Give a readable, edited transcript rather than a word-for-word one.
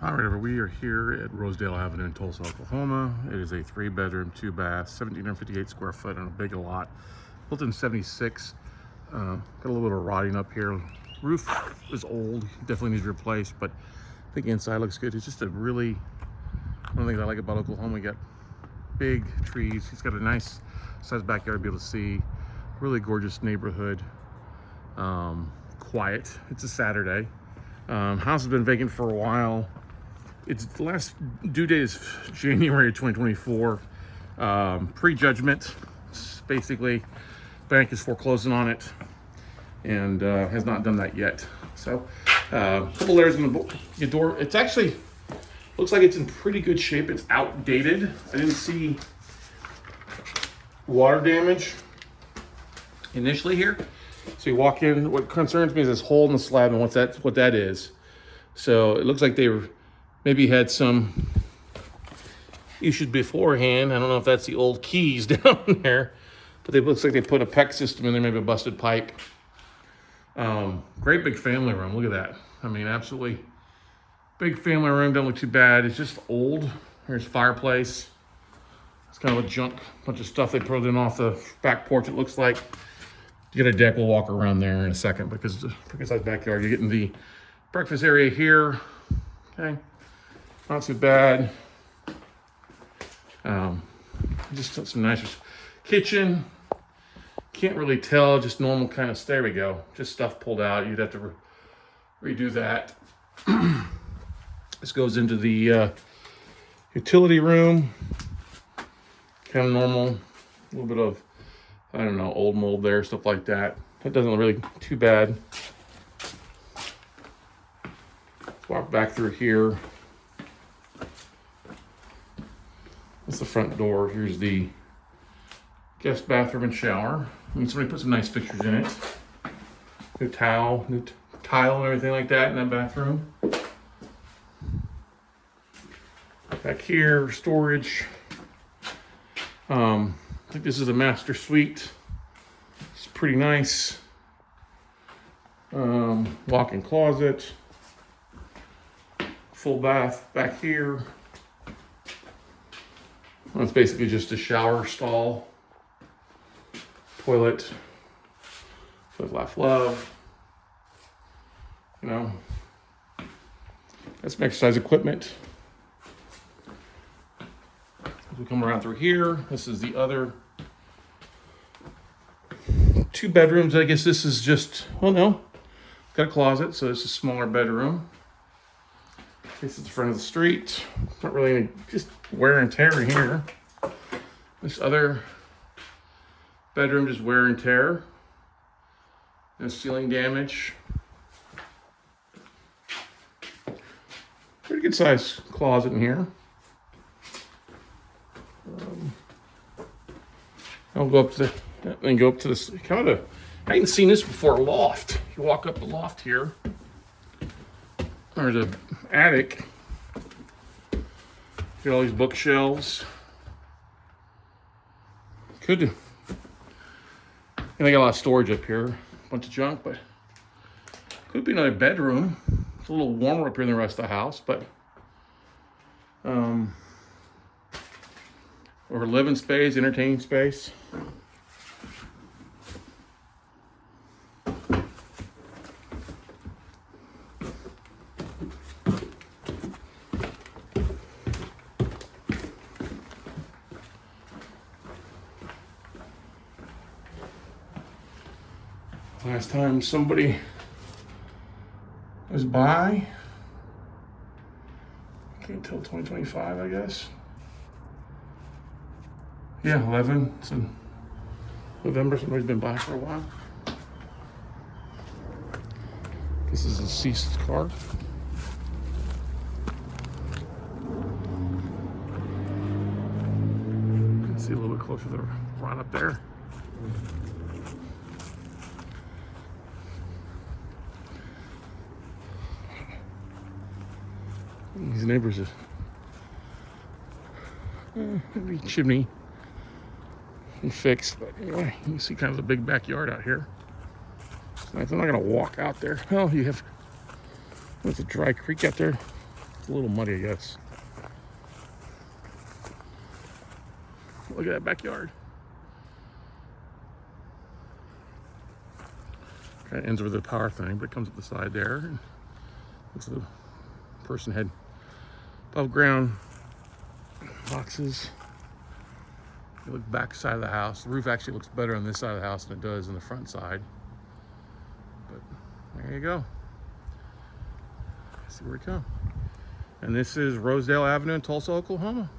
All right, we are here at Rosedale Ave in Tulsa, Oklahoma. It is a 3-bedroom, 2-bath, 1,758 square foot on a big lot. Built in '76. Got a little bit of rotting up here. Roof is old, definitely needs replaced, but I think inside looks good. It's just a really, one of the things I like about Oklahoma, we got big trees. It's got a nice sized backyard to be able to see. Really gorgeous neighborhood. Quiet. It's a Saturday. House has been vacant for a while. Its the last due date is January 2024. Pre-judgment. Basically, bank is foreclosing on it and has not done that yet. So, a couple layers in the door. It's actually looks like it's in pretty good shape. It's outdated. I didn't see water damage initially here. So you walk in. What concerns me is this hole in the slab and what that is. So it looks like they maybe had some issues beforehand. I don't know if that's the old keys down there, but it looks like they put a PEX system in there, maybe a busted pipe. Great big family room. Look at that. I mean, absolutely big family room. Don't look too bad. It's just old. There's fireplace. It's kind of a junk bunch of stuff they put in off the back porch. It looks like. You get a deck. We'll walk around there in a second because it's a pretty sized backyard. You're getting the breakfast area here. Okay, not too bad. Just some nice kitchen. Can't really tell. Just normal kind of. There we go. Just stuff pulled out. You'd have to redo that. This goes into the utility room. Kind of normal. A little bit of, I don't know, old mold there, stuff like that. That doesn't look really too bad. Let's walk back through here. That's the front door. Here's the guest bathroom and shower. I mean, somebody put some nice fixtures in it. New tile and everything like that in that bathroom. Back here, storage. I think this is a master suite. It's pretty nice. Walk-in closet. Full bath back here. Well, it's basically just a shower stall. Toilet. With love. You know. That's some exercise equipment. We come around through here. This is the other 2 bedrooms. I guess this is just, well, no, got a closet, so it's a smaller bedroom. This is the front of the street. Not really any, just wear and tear in here. This other bedroom, just wear and tear. No ceiling damage. Pretty good sized closet in here. I'll go up to this kind of I hadn't seen this before, loft. You walk up the loft here. There's an attic. Got all these bookshelves. And they got a lot of storage up here. A bunch of junk, but could be another bedroom. It's a little warmer up here than the rest of the house, but or living space, entertaining space. Last time somebody was by, okay, until 2025, I guess. Yeah, 11. So November, somebody's been by for a while. This is a deceased car. You can see a little bit closer to the run up there. These neighbors are maybe chimney fixed, but anyway, you can see kind of the big backyard out here. I'm not gonna walk out there. Well, you have, there's a dry creek out there. It's a little muddy, I guess. Look at that backyard. Kind of ends with the power thing, but it comes up the side there. And looks like the person had above ground boxes. You look back side of the house. The roof actually looks better on this side of the house than it does on the front side. But there you go. See where we come. And this is Rosedale Avenue in Tulsa, Oklahoma.